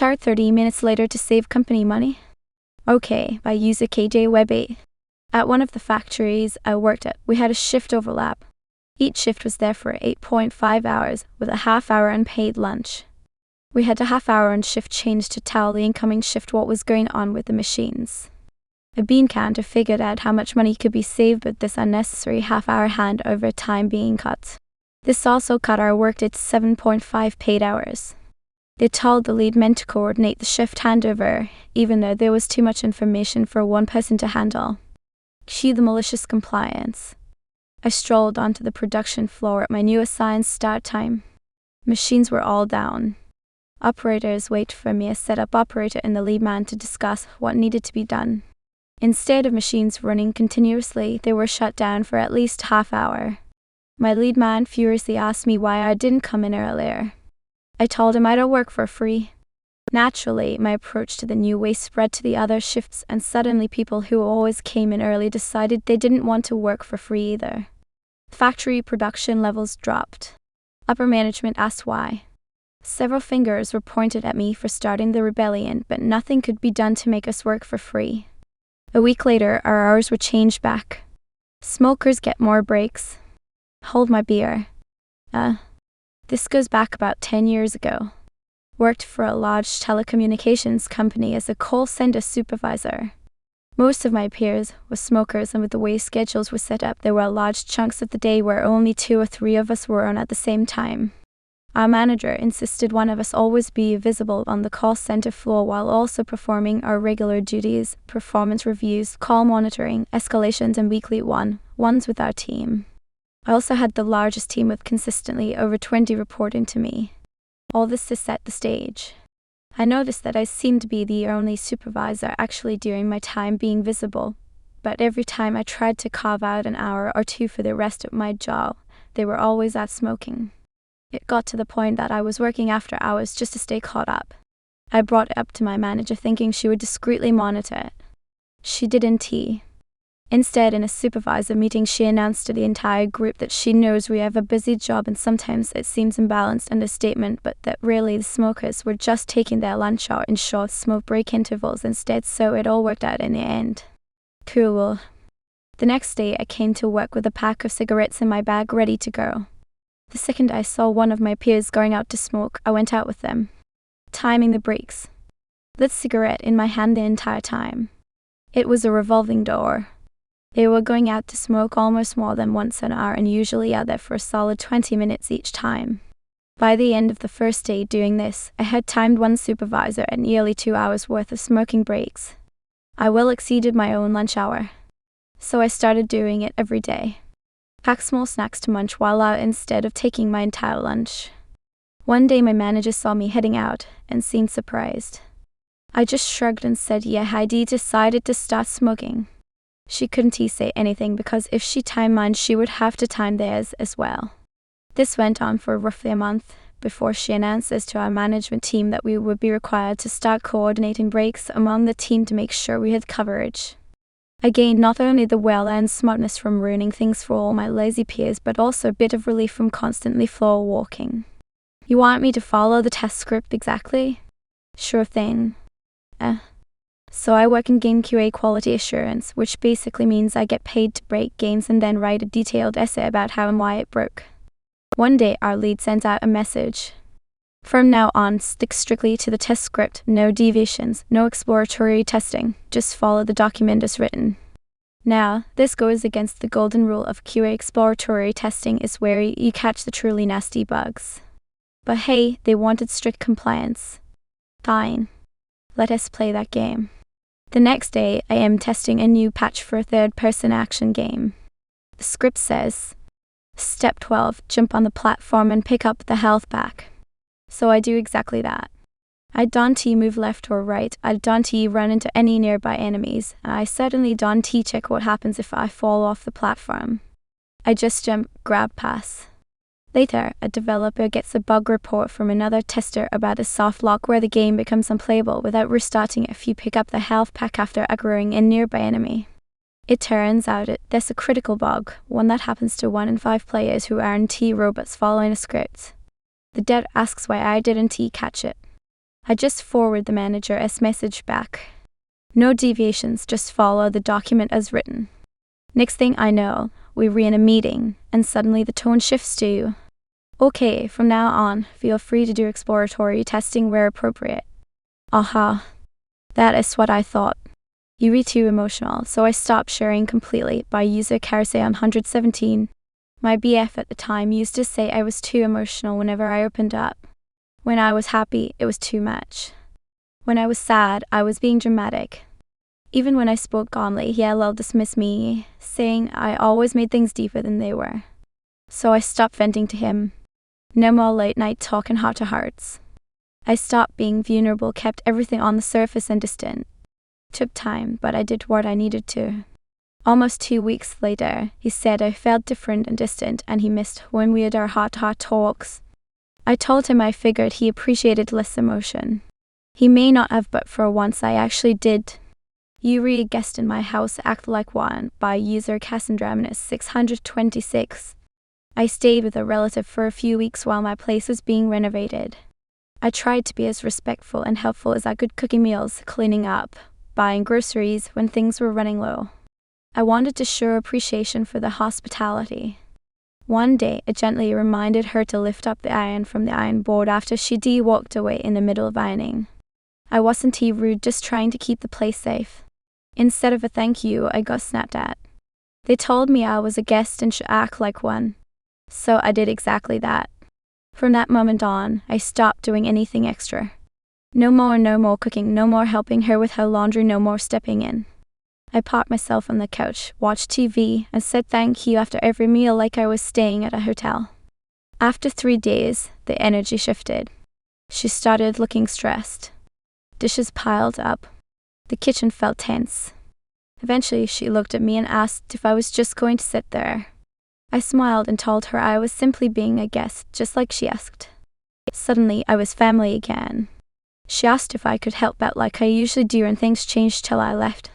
Start 30 minutes later to save company money. Okay, by user KJ Web 8. At one of the factories I worked at, we had a shift overlap. Each shift was there for 8.5 hours, with a half-hour unpaid lunch. We had a half-hour on shift change to tell the incoming shift what was going on with the machines. A bean counter figured out how much money could be saved with this unnecessary half-hour handover time being cut. This also cut our work to 7.5 paid hours. They told the lead men to coordinate the shift handover, even though there was too much information for one person to handle. Cue the malicious compliance. I strolled onto the production floor at my new assigned start time. Machines were all down. Operators waited for me, a setup operator and the lead man, to discuss what needed to be done. Instead of machines running continuously, they were shut down for at least half hour. My lead man furiously asked me why I didn't come in earlier. I told him I don't work for free. Naturally, my approach to the new way spread to the other shifts, and suddenly people who always came in early decided they didn't want to work for free either. Factory production levels dropped. Upper management asked why. Several fingers were pointed at me for starting the rebellion, but nothing could be done to make us work for free. A week later, our hours were changed back. Smokers get more breaks. Hold my beer. This goes back about 10 years ago. Worked for a large telecommunications company as a call center supervisor. Most of my peers were smokers, and with the way schedules were set up, there were large chunks of the day where only 2 or 3 of us were on at the same time. Our manager insisted one of us always be visible on the call center floor while also performing our regular duties, performance reviews, call monitoring, escalations, and weekly one-on-ones with our team. I also had the largest team with consistently over 20 reporting to me. All this to set the stage. I noticed that I seemed to be the only supervisor actually during my time being visible, but every time I tried to carve out an hour or two for the rest of my job, they were always out smoking. It got to the point that I was working after hours just to stay caught up. I brought it up to my manager thinking she would discreetly monitor it. She didn't. Instead, in a supervisor meeting, she announced to the entire group that she knows we have a busy job and sometimes it seems imbalanced understatement, but that really the smokers were just taking their lunch out in short smoke break intervals instead, so it all worked out in the end. Cool. The next day, I came to work with a pack of cigarettes in my bag ready to go. The second I saw one of my peers going out to smoke, I went out with them. Timing the breaks. Lit cigarette in my hand the entire time. It was a revolving door. They were going out to smoke almost more than once an hour and usually out there for a solid 20 minutes each time. By the end of the first day doing this, I had timed one supervisor at nearly 2 hours worth of smoking breaks. I well exceeded my own lunch hour. So I started doing it every day. Pack small snacks to munch while out instead of taking my entire lunch. One day my manager saw me heading out and seemed surprised. I just shrugged and said, yeah, Heidi decided to start smoking. She couldn't say anything because if she timed mine, she would have to time theirs as well. This went on for roughly a month before she announced this to our management team that we would be required to start coordinating breaks among the team to make sure we had coverage. I gained not only the well-earned smartness from ruining things for all my lazy peers, but also a bit of relief from constantly floor walking. You want me to follow the test script exactly? Sure thing. So I work in game QA quality assurance, which basically means I get paid to break games and then write a detailed essay about how and why it broke. One day our lead sent out a message. From now on, stick strictly to the test script, no deviations, no exploratory testing, just follow the document as written. Now, this goes against the golden rule of QA. Exploratory testing is where you catch the truly nasty bugs. But hey, they wanted strict compliance. Fine. Let us play that game. The next day, I am testing a new patch for a third-person action game. The script says, Step 12, jump on the platform and pick up the health pack. So I do exactly that. I don't move left or right, I don't run into any nearby enemies, and I certainly don't check what happens if I fall off the platform. I just jump, grab pass. Later, a developer gets a bug report from another tester about a soft lock where the game becomes unplayable without restarting if you pick up the health pack after aggroing a nearby enemy. It turns out there's a critical bug, one that happens to 1 in 5 players who aren't robots following a script. The dev asks why I didn't catch it. I just forward the manager's message back. No deviations, just follow the document as written. Next thing I know, we were in a meeting, and suddenly the tone shifts to, okay, from now on, feel free to do exploratory testing where appropriate. Aha. That is what I thought. You were too emotional, so I stopped sharing completely by user Carousel 117. My BF at the time used to say I was too emotional whenever I opened up. When I was happy, it was too much. When I was sad, I was being dramatic. Even when I spoke calmly, he will dismiss me, saying I always made things deeper than they were. So I stopped venting to him. No more late night talk and heart-to-hearts. I stopped being vulnerable, kept everything on the surface and distant. Took time, but I did what I needed to. Almost 2 weeks later, he said I felt different and distant and he missed when we had our heart-to-heart talks. I told him I figured he appreciated less emotion. He may not have, but for once I actually did. You were a guest in my house, act like one, by user Cassandra 626. I stayed with a relative for a few weeks while my place was being renovated. I tried to be as respectful and helpful as I could, cooking meals, cleaning up, buying groceries when things were running low. I wanted to show appreciation for the hospitality. One day, I gently reminded her to lift up the iron from the iron board after she walked away in the middle of ironing. I wasn't rude, just trying to keep the place safe. Instead of a thank you, I got snapped at. They told me I was a guest and should act like one. So I did exactly that. From that moment on, I stopped doing anything extra. No more cooking, no more helping her with her laundry, no more stepping in. I parked myself on the couch, watched TV, and said thank you after every meal like I was staying at a hotel. After 3 days, the energy shifted. She started looking stressed. Dishes piled up. The kitchen felt tense. Eventually, she looked at me and asked if I was just going to sit there. I smiled and told her I was simply being a guest, just like she asked. Suddenly, I was family again. She asked if I could help out like I usually do, and things changed till I left.